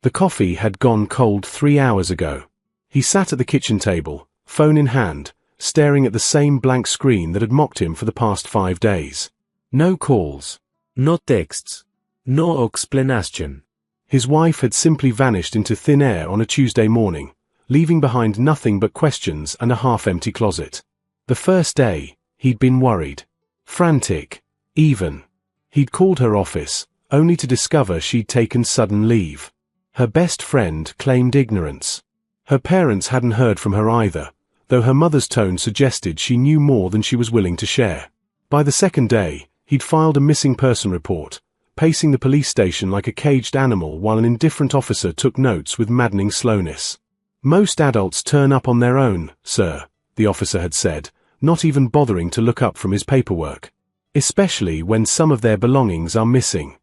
The coffee had gone cold 3 hours ago. He sat at the kitchen table, phone in hand, staring at the same blank screen that had mocked him for the past 5 days. No calls. No texts. No explanation. His wife had simply vanished into thin air on a Tuesday morning, leaving behind nothing but questions and a half-empty closet. The first day, he'd been worried. Frantic. Even. He'd called her office, only to discover she'd taken sudden leave. Her best friend claimed ignorance. Her parents hadn't heard from her either, though her mother's tone suggested she knew more than she was willing to share. By the second day, he'd filed a missing person report, pacing the police station like a caged animal while an indifferent officer took notes with maddening slowness. "Most adults turn up on their own, sir," the officer had said, not even bothering to look up from his paperwork. "Especially when some of their belongings are missing."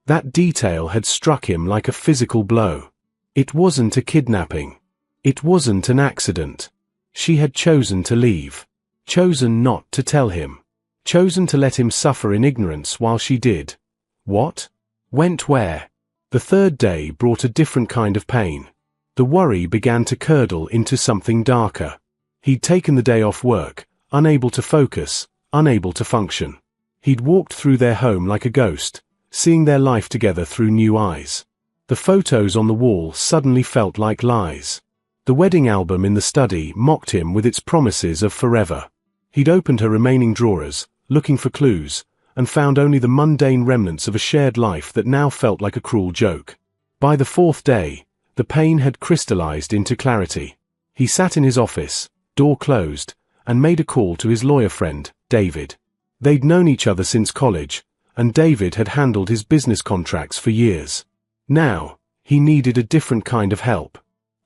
That detail had struck him like a physical blow. It wasn't a kidnapping. It wasn't an accident. She had chosen to leave. Chosen not to tell him. Chosen to let him suffer in ignorance while she did. What? Went where? The third day brought a different kind of pain. The worry began to curdle into something darker. He'd taken the day off work, unable to focus, unable to function. He'd walked through their home like a ghost, seeing their life together through new eyes. The photos on the wall suddenly felt like lies. The wedding album in the study mocked him with its promises of forever. He'd opened her remaining drawers, looking for clues, and found only the mundane remnants of a shared life that now felt like a cruel joke. By the fourth day, the pain had crystallized into clarity. He sat in his office, door closed, and made a call to his lawyer friend, David. They'd known each other since college, and David had handled his business contracts for years. Now, he needed a different kind of help.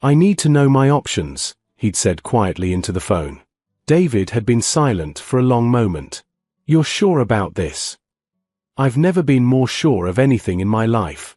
"I need to know my options," he'd said quietly into the phone. David had been silent for a long moment. "You're sure about this?" "I've never been more sure of anything in my life."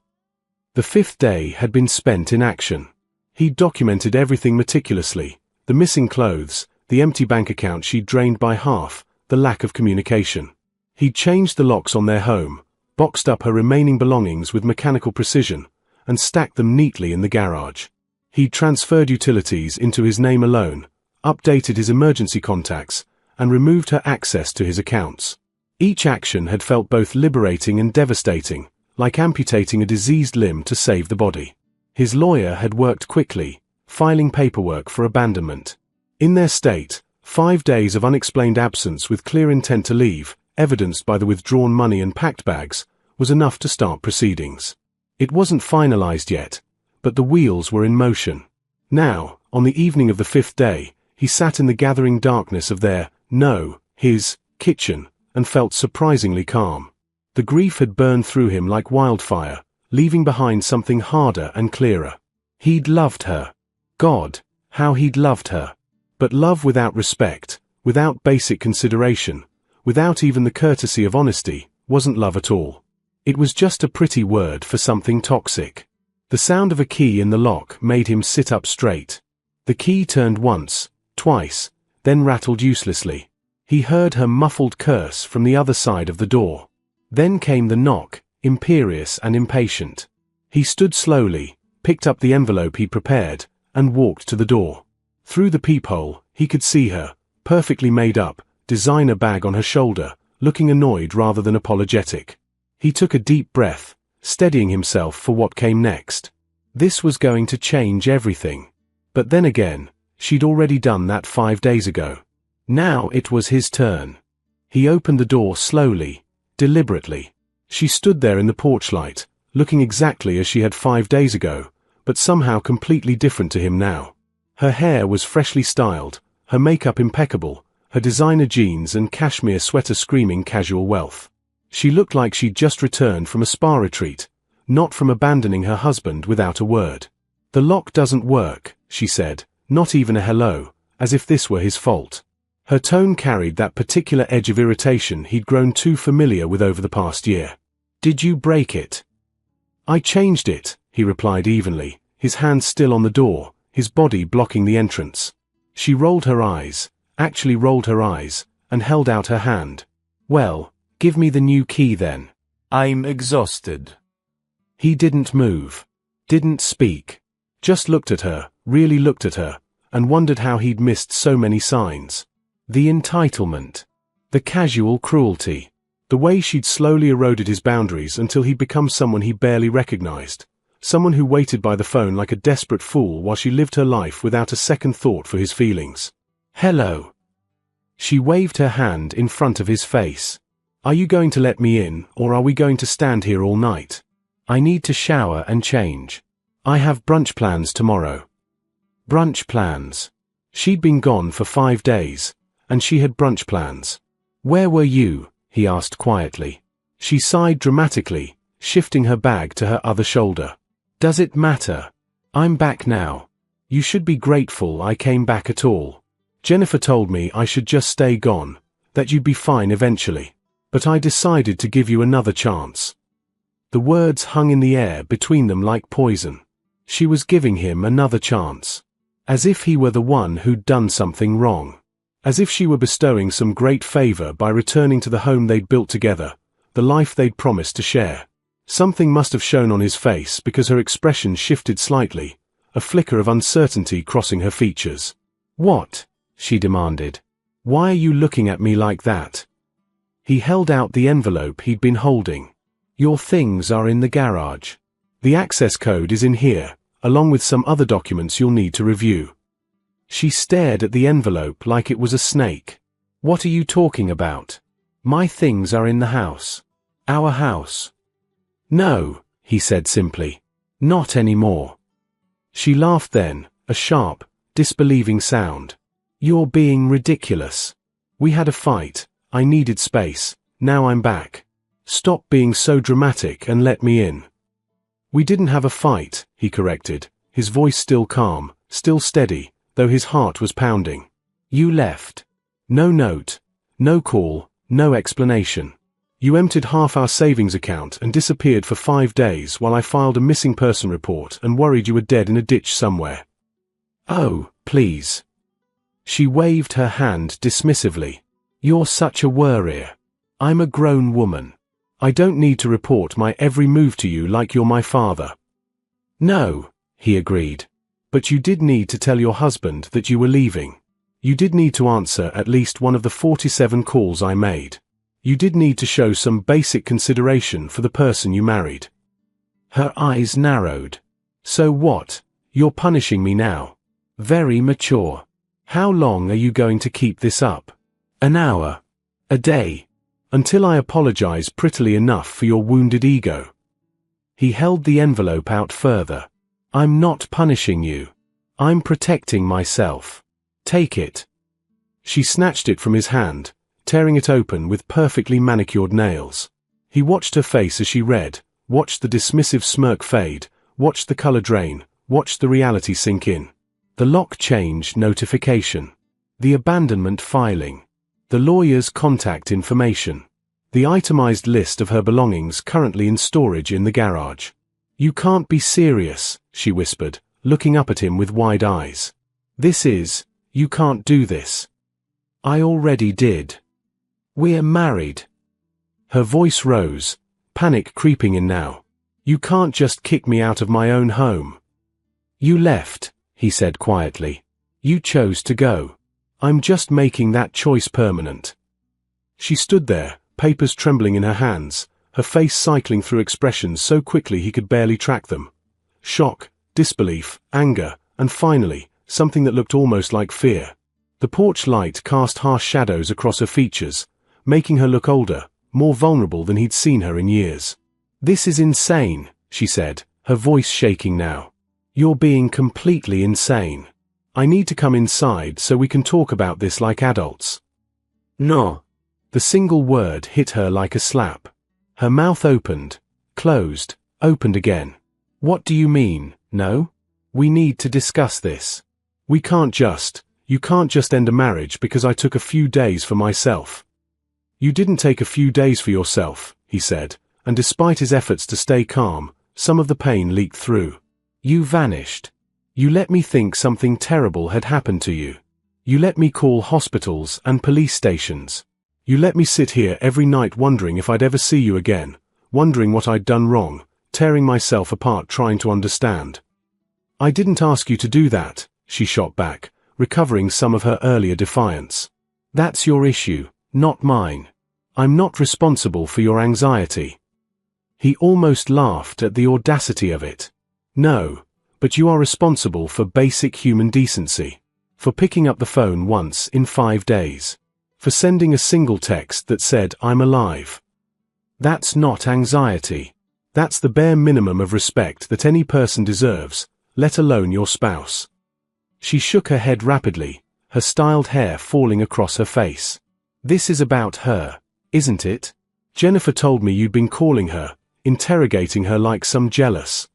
The fifth day had been spent in action. He'd documented everything meticulously: the missing clothes, the empty bank account she'd drained by half, the lack of communication. He'd changed the locks on their home, boxed up her remaining belongings with mechanical precision, and stacked them neatly in the garage. He'd transferred utilities into his name alone, updated his emergency contacts, and removed her access to his accounts. Each action had felt both liberating and devastating, like amputating a diseased limb to save the body. His lawyer had worked quickly, filing paperwork for abandonment. In their state, 5 days of unexplained absence with clear intent to leave, evidenced by the withdrawn money and packed bags, was enough to start proceedings. It wasn't finalized yet, but the wheels were in motion. Now, on the evening of the fifth day, he sat in the gathering darkness of his kitchen, and felt surprisingly calm. The grief had burned through him like wildfire, leaving behind something harder and clearer. He'd loved her. God, how he'd loved her. But love without respect, without basic consideration, without even the courtesy of honesty, wasn't love at all. It was just a pretty word for something toxic. The sound of a key in the lock made him sit up straight. The key turned once, twice, then rattled uselessly. He heard her muffled curse from the other side of the door. Then came the knock, imperious and impatient. He stood slowly, picked up the envelope he'd prepared, and walked to the door. Through the peephole, he could see her, perfectly made up, designer bag on her shoulder, looking annoyed rather than apologetic. He took a deep breath, steadying himself for what came next. This was going to change everything. But then again, she'd already done that 5 days ago. Now it was his turn. He opened the door slowly, deliberately. She stood there in the porch light, looking exactly as she had 5 days ago, but somehow completely different to him now. Her hair was freshly styled, her makeup impeccable, her designer jeans and cashmere sweater screaming casual wealth. She looked like she'd just returned from a spa retreat, not from abandoning her husband without a word. "The lock doesn't work," she said, not even a hello, as if this were his fault. Her tone carried that particular edge of irritation he'd grown too familiar with over the past year. "Did you break it?" "I changed it," he replied evenly, his hand still on the door, his body blocking the entrance. She rolled her eyes, actually rolled her eyes, and held out her hand. "Well, give me the new key then." "I'm exhausted." He didn't move. Didn't speak. Just looked at her, really looked at her, and wondered how he'd missed so many signs. The entitlement. The casual cruelty. The way she'd slowly eroded his boundaries until he'd become someone he barely recognized. Someone who waited by the phone like a desperate fool while she lived her life without a second thought for his feelings. Hello. She waved her hand in front of his face. Are you going to let me in, or are we going to stand here all night? I need to shower and change. I have brunch plans tomorrow. Brunch plans. She'd been gone for 5 days, and she had brunch plans. Where were you? He asked quietly. She sighed dramatically, shifting her bag to her other shoulder. Does it matter? I'm back now. You should be grateful I came back at all. Jennifer told me I should just stay gone, that you'd be fine eventually. But I decided to give you another chance. The words hung in the air between them like poison. She was giving him another chance. As if he were the one who'd done something wrong. As if she were bestowing some great favor by returning to the home they'd built together, the life they'd promised to share. Something must have shown on his face because her expression shifted slightly, a flicker of uncertainty crossing her features. What? She demanded. Why are you looking at me like that? He held out the envelope he'd been holding. Your things are in the garage. The access code is in here, along with some other documents you'll need to review. She stared at the envelope like it was a snake. What are you talking about? My things are in the house. Our house. No, he said simply. Not anymore. She laughed then, a sharp, disbelieving sound. You're being ridiculous. We had a fight. I needed space. Now I'm back. Stop being so dramatic and let me in. We didn't have a fight, he corrected, his voice still calm, still steady, though his heart was pounding. You left. No note, no call, no explanation. You emptied half our savings account and disappeared for 5 days while I filed a missing person report and worried you were dead in a ditch somewhere. Oh, please. She waved her hand dismissively. You're such a worrier. I'm a grown woman. I don't need to report my every move to you like you're my father. No, he agreed. But you did need to tell your husband that you were leaving. You did need to answer at least one of the 47 calls I made. You did need to show some basic consideration for the person you married. Her eyes narrowed. So what? You're punishing me now. Very mature. How long are you going to keep this up? An hour. A day. Until I apologize prettily enough for your wounded ego. He held the envelope out further. I'm not punishing you. I'm protecting myself. Take it. She snatched it from his hand, tearing it open with perfectly manicured nails. He watched her face as she read, watched the dismissive smirk fade, watched the color drain, watched the reality sink in. The lock change notification. The abandonment filing. The lawyer's contact information. The itemized list of her belongings currently in storage in the garage. You can't be serious, she whispered, looking up at him with wide eyes. You can't do this. I already did. We're married. Her voice rose, panic creeping in now. You can't just kick me out of my own home. You left, he said quietly. You chose to go. I'm just making that choice permanent. She stood there, papers trembling in her hands, her face cycling through expressions so quickly he could barely track them. Shock, disbelief, anger, and finally, something that looked almost like fear. The porch light cast harsh shadows across her features, making her look older, more vulnerable than he'd seen her in years. This is insane, she said, her voice shaking now. You're being completely insane. I need to come inside so we can talk about this like adults. No. The single word hit her like a slap. Her mouth opened, closed, opened again. What do you mean, no? We need to discuss this. You can't just end a marriage because I took a few days for myself. You didn't take a few days for yourself, he said, and despite his efforts to stay calm, some of the pain leaked through. You vanished. You let me think something terrible had happened to you. You let me call hospitals and police stations. You let me sit here every night wondering if I'd ever see you again, wondering what I'd done wrong, tearing myself apart trying to understand. I didn't ask you to do that, she shot back, recovering some of her earlier defiance. That's your issue, not mine. I'm not responsible for your anxiety. He almost laughed at the audacity of it. No, but you are responsible for basic human decency. For picking up the phone once in 5 days. For sending a single text that said, "I'm alive." That's not anxiety. That's the bare minimum of respect that any person deserves, let alone your spouse. She shook her head rapidly, her styled hair falling across her face. This is about her, isn't it? Jennifer told me you'd been calling her, interrogating her like some jealous.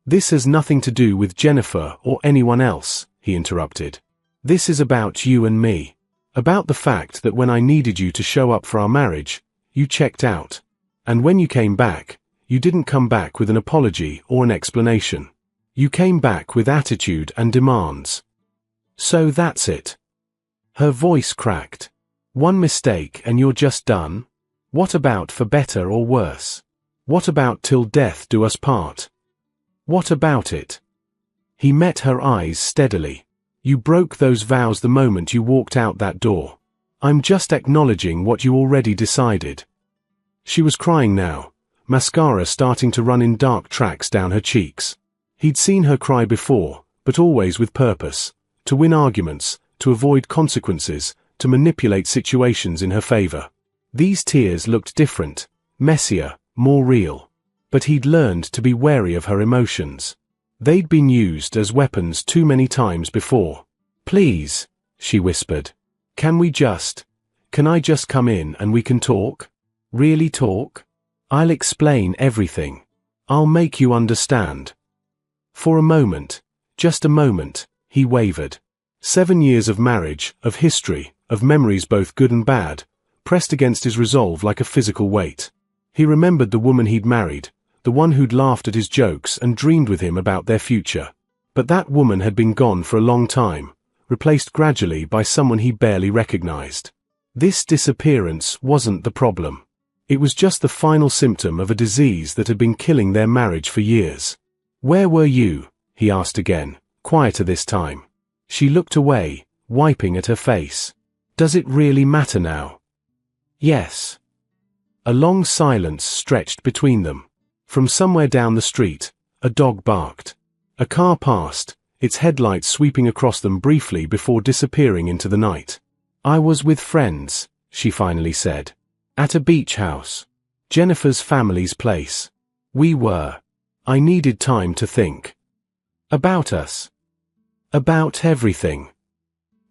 This has nothing to do with Jennifer or anyone else, he interrupted. This is about you and me. About the fact that when I needed you to show up for our marriage, you checked out. And when you came back, you didn't come back with an apology or an explanation. You came back with attitude and demands. So that's it. Her voice cracked. One mistake and you're just done? What about for better or worse? What about till death do us part? What about it? He met her eyes steadily. You broke those vows the moment you walked out that door. I'm just acknowledging what you already decided. She was crying now, mascara starting to run in dark tracks down her cheeks. He'd seen her cry before, but always with purpose, to win arguments, to avoid consequences, to manipulate situations in her favor. These tears looked different, messier, more real. But he'd learned to be wary of her emotions. They'd been used as weapons too many times before. Please, she whispered. Can I just come in and we can talk? Really talk? I'll explain everything. I'll make you understand. For a moment, just a moment, he wavered. 7 years of marriage, of history, of memories both good and bad, pressed against his resolve like a physical weight. He remembered the woman he'd married, the one who'd laughed at his jokes and dreamed with him about their future. But that woman had been gone for a long time, replaced gradually by someone he barely recognized. This disappearance wasn't the problem. It was just the final symptom of a disease that had been killing their marriage for years. Where were you? He asked again, quieter this time. She looked away, wiping at her face. Does it really matter now? Yes. A long silence stretched between them. From somewhere down the street, a dog barked. A car passed, its headlights sweeping across them briefly before disappearing into the night. I was with friends, she finally said. At a beach house. Jennifer's family's place. We were. I needed time to think. About us. About everything.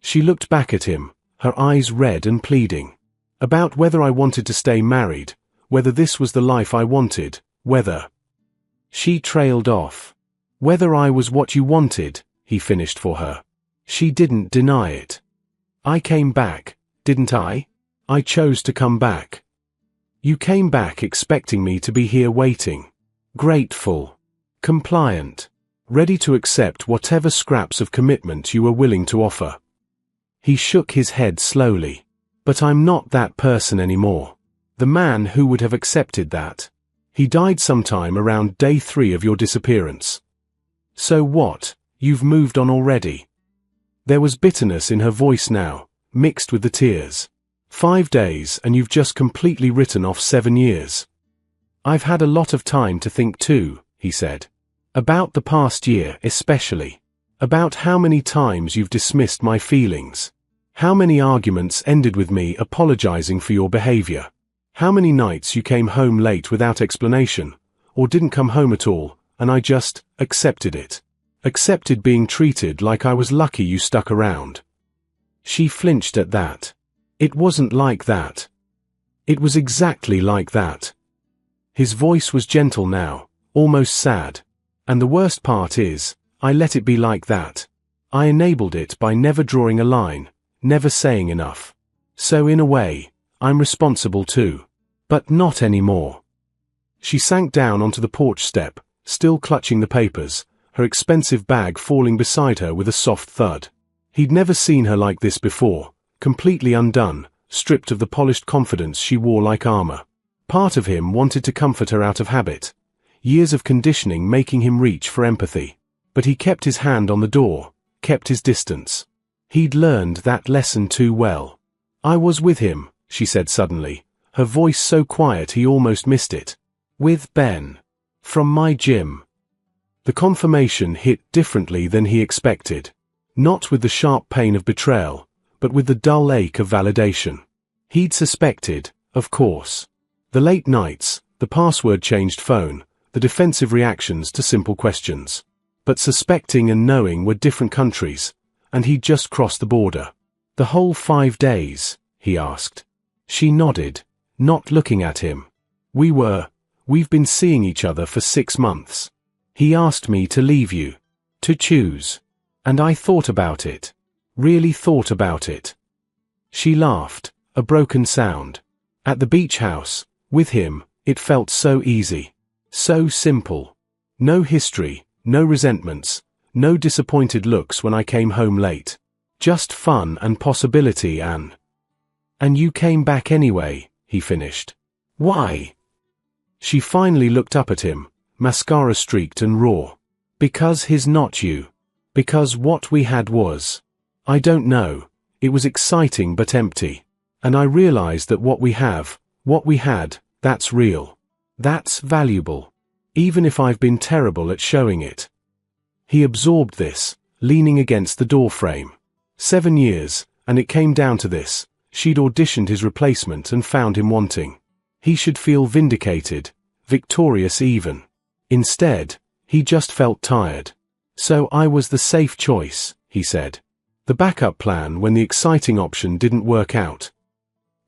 She looked back at him, her eyes red and pleading. About whether I wanted to stay married, whether this was the life I wanted, whether. She trailed off. Whether I was what you wanted, he finished for her. She didn't deny it. I came back, didn't I? I chose to come back. You came back expecting me to be here waiting. Grateful. Compliant. Ready to accept whatever scraps of commitment you were willing to offer. He shook his head slowly. But I'm not that person anymore. The man who would have accepted that. He died sometime around day 3 of your disappearance. So what? You've moved on already. There was bitterness in her voice now, mixed with the tears. 5 days and you've just completely written off 7 years. I've had a lot of time to think too, he said. About the past year especially. About how many times you've dismissed my feelings. How many arguments ended with me apologizing for your behavior. How many nights you came home late without explanation, or didn't come home at all, and I just accepted it. Accepted being treated like I was lucky you stuck around. She flinched at that. It wasn't like that. It was exactly like that. His voice was gentle now, almost sad. And the worst part is, I let it be like that. I enabled it by never drawing a line, never saying enough. So in a way, I'm responsible too. But not anymore. She sank down onto the porch step, still clutching the papers, her expensive bag falling beside her with a soft thud. He'd never seen her like this before, completely undone, stripped of the polished confidence she wore like armor. Part of him wanted to comfort her out of habit. years of conditioning making him reach for empathy. But he kept his hand on the door, kept his distance. He'd learned that lesson too well. I was with him, she said suddenly, her voice so quiet he almost missed it. With Ben. From my gym. The confirmation hit differently than he expected. Not with the sharp pain of betrayal, but with the dull ache of validation. He'd suspected, of course. The late nights, the password-changed phone, the defensive reactions to simple questions. But suspecting and knowing were different countries, and he'd just crossed the border. The whole 5 days, he asked. She nodded, not looking at him. We've been seeing each other for 6 months. He asked me to leave you. To choose. And I thought about it. Really thought about it. She laughed, a broken sound. At the beach house, with him, it felt so easy. So simple. No history, no resentments, no disappointed looks when I came home late. Just fun and possibility, Anne. And you came back anyway, he finished. Why? She finally looked up at him, mascara streaked and raw. Because he's not you. Because what we had was. I don't know. It was exciting but empty. And I realized that what we had, that's real. That's valuable. Even if I've been terrible at showing it. He absorbed this, leaning against the doorframe. 7 years, and it came down to this. She'd auditioned his replacement and found him wanting. He should feel vindicated, victorious even. Instead, he just felt tired. So I was the safe choice, he said. The backup plan when the exciting option didn't work out.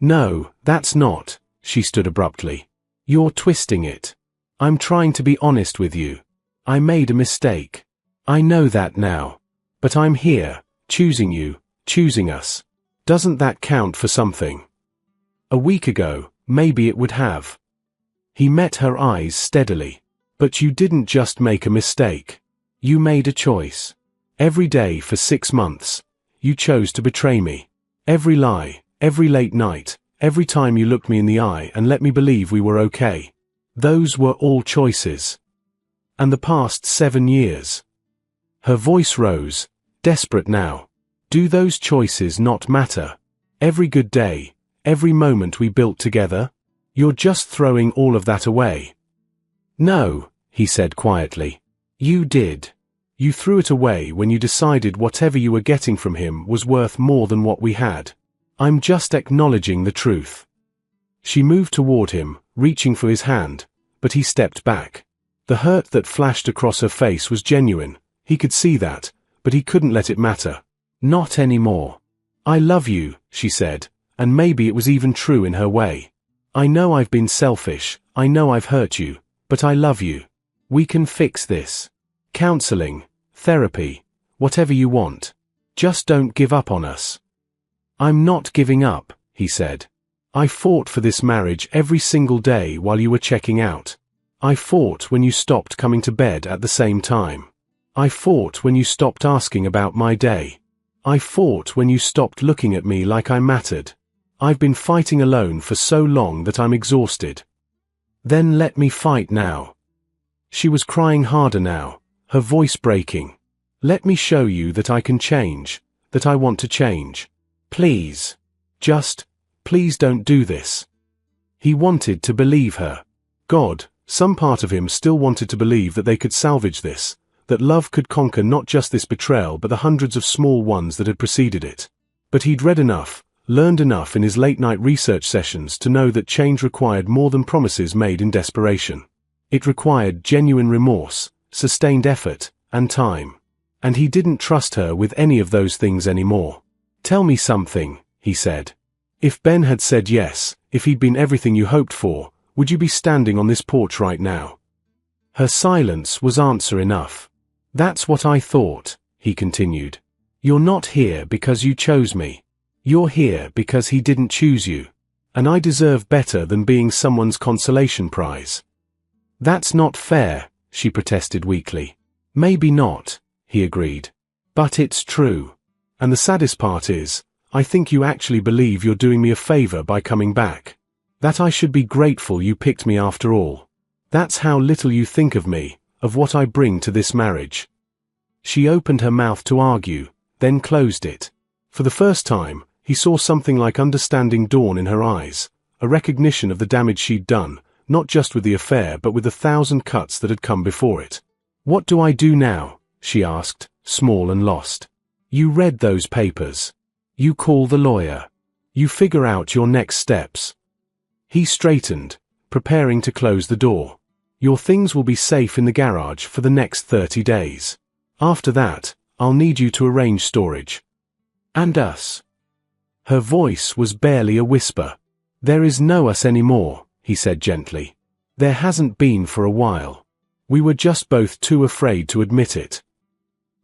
No, that's not, she stood abruptly. You're twisting it. I'm trying to be honest with you. I made a mistake. I know that now. But I'm here, choosing you, choosing us. Doesn't that count for something? A week ago, maybe it would have. He met her eyes steadily. But you didn't just make a mistake. You made a choice. Every day for 6 months, you chose to betray me. Every lie, every late night, every time you looked me in the eye and let me believe we were okay. Those were all choices. And the past 7 years. Her voice rose, desperate now. Do those choices not matter? Every good day, every moment we built together? You're just throwing all of that away. No, he said quietly. You did. You threw it away when you decided whatever you were getting from him was worth more than what we had. I'm just acknowledging the truth. She moved toward him, reaching for his hand, but he stepped back. The hurt that flashed across her face was genuine. He could see that, but he couldn't let it matter. Not anymore. I love you, she said, and maybe it was even true in her way. I know I've been selfish, I know I've hurt you, but I love you. We can fix this. Counseling, therapy, whatever you want. Just don't give up on us. I'm not giving up, he said. I fought for this marriage every single day while you were checking out. I fought when you stopped coming to bed at the same time. I fought when you stopped asking about my day. I fought when you stopped looking at me like I mattered. I've been fighting alone for so long that I'm exhausted. Then let me fight now. She was crying harder now, her voice breaking. Let me show you that I can change, that I want to change. Please. Please don't do this. He wanted to believe her. God, some part of him still wanted to believe that they could salvage this, that love could conquer not just this betrayal but the hundreds of small ones that had preceded it. But he'd read enough, learned enough in his late-night research sessions to know that change required more than promises made in desperation. It required genuine remorse, sustained effort, and time. And he didn't trust her with any of those things anymore. Tell me something, he said. If Ben had said yes, if he'd been everything you hoped for, would you be standing on this porch right now? Her silence was answer enough. That's what I thought, he continued. You're not here because you chose me. You're here because he didn't choose you. And I deserve better than being someone's consolation prize. That's not fair, she protested weakly. Maybe not, he agreed. But it's true. And the saddest part is, I think you actually believe you're doing me a favor by coming back. That I should be grateful you picked me after all. That's how little you think of me, of what I bring to this marriage." She opened her mouth to argue, then closed it. For the first time, he saw something like understanding dawn in her eyes, a recognition of the damage she'd done, not just with the affair but with the 1,000 cuts that had come before it. "What do I do now?" she asked, small and lost. "You read those papers. You call the lawyer. You figure out your next steps." He straightened, preparing to close the door. "Your things will be safe in the garage for the next 30 days. After that, I'll need you to arrange storage. And us." Her voice was barely a whisper. "There is no us anymore," he said gently. "There hasn't been for a while. We were just both too afraid to admit it."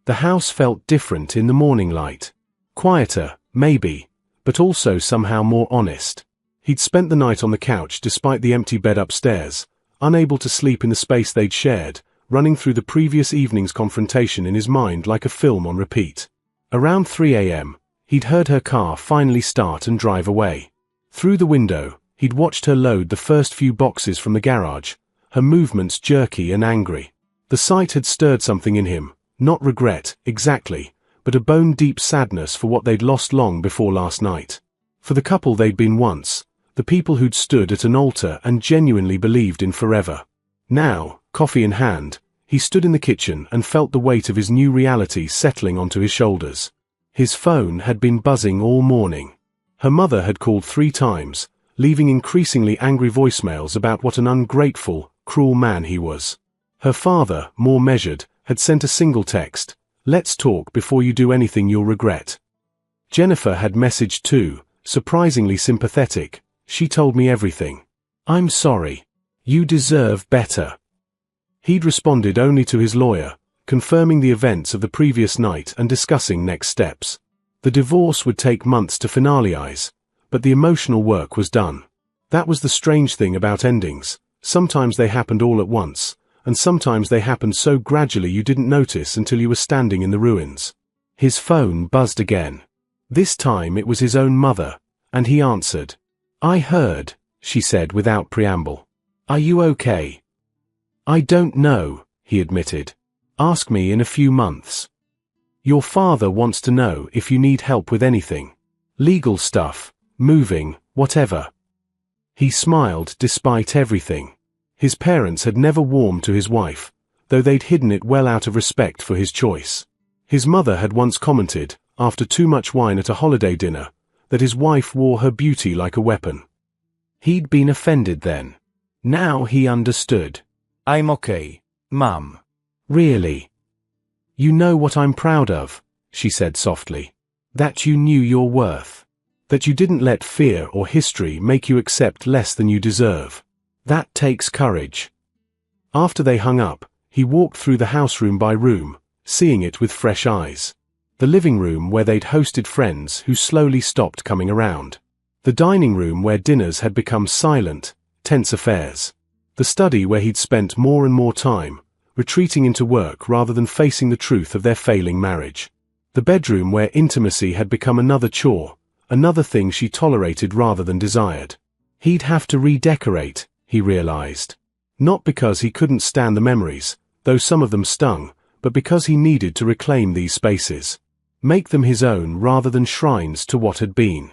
The house felt different in the morning light. Quieter, maybe, but also somehow more honest. He'd spent the night on the couch despite the empty bed upstairs, unable to sleep in the space they'd shared, running through the previous evening's confrontation in his mind like a film on repeat. Around 3 a.m., he'd heard her car finally start and drive away. Through the window, he'd watched her load the first few boxes from the garage, her movements jerky and angry. The sight had stirred something in him, not regret, exactly, but a bone-deep sadness for what they'd lost long before last night. For the couple they'd been once, the people who'd stood at an altar and genuinely believed in forever. Now, coffee in hand, he stood in the kitchen and felt the weight of his new reality settling onto his shoulders. His phone had been buzzing all morning. Her mother had called 3 times, leaving increasingly angry voicemails about what an ungrateful, cruel man he was. Her father, more measured, had sent a single text, "Let's talk before you do anything you'll regret." Jennifer had messaged too, surprisingly sympathetic. "She told me everything. I'm sorry. You deserve better." He'd responded only to his lawyer, confirming the events of the previous night and discussing next steps. The divorce would take months to finalize, but the emotional work was done. That was the strange thing about endings. Sometimes they happened all at once, and sometimes they happened so gradually you didn't notice until you were standing in the ruins. His phone buzzed again. This time it was his own mother, and he answered. "I heard," she said without preamble. "Are you okay?" "I don't know," he admitted. "Ask me in a few months. Your father wants to know if you need help with anything. Legal stuff, moving, whatever." He smiled despite everything. His parents had never warmed to his wife, though they'd hidden it well out of respect for his choice. His mother had once commented, after too much wine at a holiday dinner, that his wife wore her beauty like a weapon. He'd been offended then. Now he understood. "I'm okay, Mum." "Really? You know what I'm proud of," she said softly. "That you knew your worth. That you didn't let fear or history make you accept less than you deserve. That takes courage." After they hung up, he walked through the house room by room, seeing it with fresh eyes. The living room where they'd hosted friends who slowly stopped coming around. The dining room where dinners had become silent, tense affairs. The study where he'd spent more and more time, retreating into work rather than facing the truth of their failing marriage. The bedroom where intimacy had become another chore, another thing she tolerated rather than desired. He'd have to redecorate, he realized. Not because he couldn't stand the memories, though some of them stung, but because he needed to reclaim these spaces. Make them his own rather than shrines to what had been.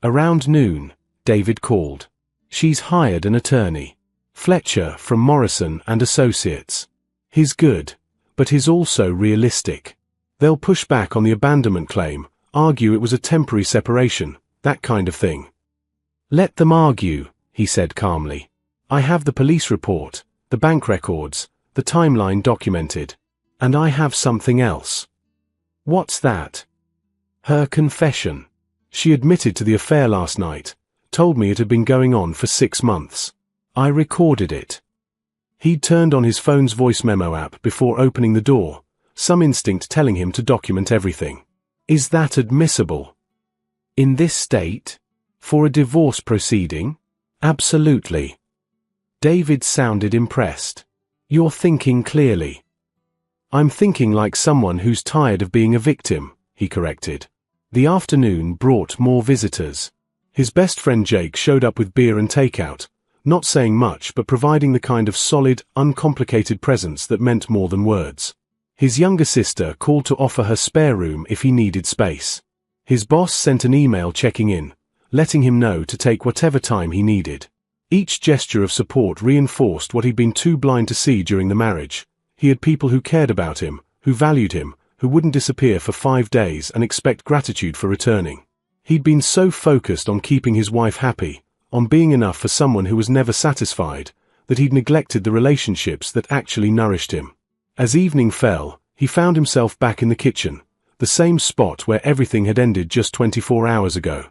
Around noon, David called. "She's hired an attorney. Fletcher from Morrison and Associates. He's good, but he's also realistic. They'll push back on the abandonment claim, argue it was a temporary separation, that kind of thing." "Let them argue," he said calmly. "I have the police report, the bank records, the timeline documented. And I have something else." "What's that?" "Her confession. She admitted to the affair last night, told me it had been going on for 6 months. I recorded it." He'd turned on his phone's voice memo app before opening the door, some instinct telling him to document everything. "Is that admissible? In this state? For a divorce proceeding?" "Absolutely." David sounded impressed. "You're thinking clearly." "I'm thinking like someone who's tired of being a victim," he corrected. The afternoon brought more visitors. His best friend Jake showed up with beer and takeout, not saying much but providing the kind of solid, uncomplicated presence that meant more than words. His younger sister called to offer her spare room if he needed space. His boss sent an email checking in, letting him know to take whatever time he needed. Each gesture of support reinforced what he'd been too blind to see during the marriage. He had people who cared about him, who valued him, who wouldn't disappear for 5 days and expect gratitude for returning. He'd been so focused on keeping his wife happy, on being enough for someone who was never satisfied, that he'd neglected the relationships that actually nourished him. As evening fell, he found himself back in the kitchen, the same spot where everything had ended just 24 hours ago.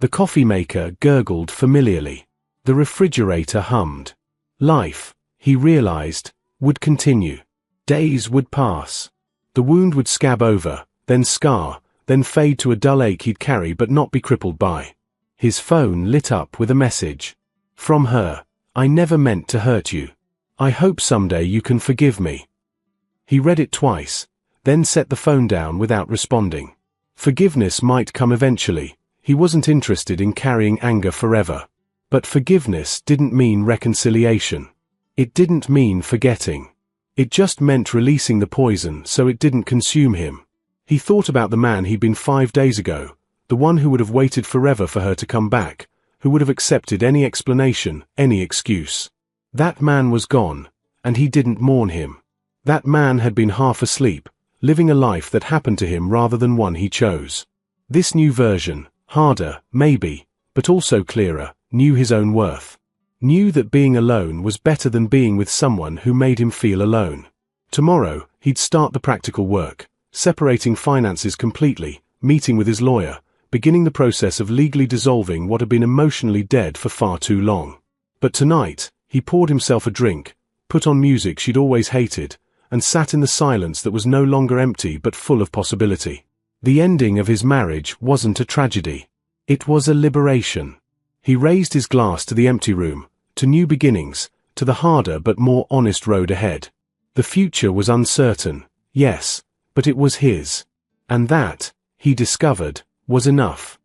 The coffee maker gurgled familiarly. The refrigerator hummed. Life, he realized, would continue. Days would pass. The wound would scab over, then scar, then fade to a dull ache he'd carry but not be crippled by. His phone lit up with a message. From her, "I never meant to hurt you. I hope someday you can forgive me." He read it twice, then set the phone down without responding. Forgiveness might come eventually. He wasn't interested in carrying anger forever. But forgiveness didn't mean reconciliation. It didn't mean forgetting. It just meant releasing the poison so it didn't consume him. He thought about the man he'd been 5 days ago, the one who would have waited forever for her to come back, who would have accepted any explanation, any excuse. That man was gone, and he didn't mourn him. That man had been half asleep, living a life that happened to him rather than one he chose. This new version, harder, maybe, but also clearer, knew his own worth. Knew that being alone was better than being with someone who made him feel alone. Tomorrow, he'd start the practical work, separating finances completely, meeting with his lawyer, beginning the process of legally dissolving what had been emotionally dead for far too long. But tonight, he poured himself a drink, put on music she'd always hated, and sat in the silence that was no longer empty but full of possibility. The ending of his marriage wasn't a tragedy. It was a liberation. He raised his glass to the empty room, to new beginnings, to the harder but more honest road ahead. The future was uncertain, yes, but it was his. And that, he discovered, was enough.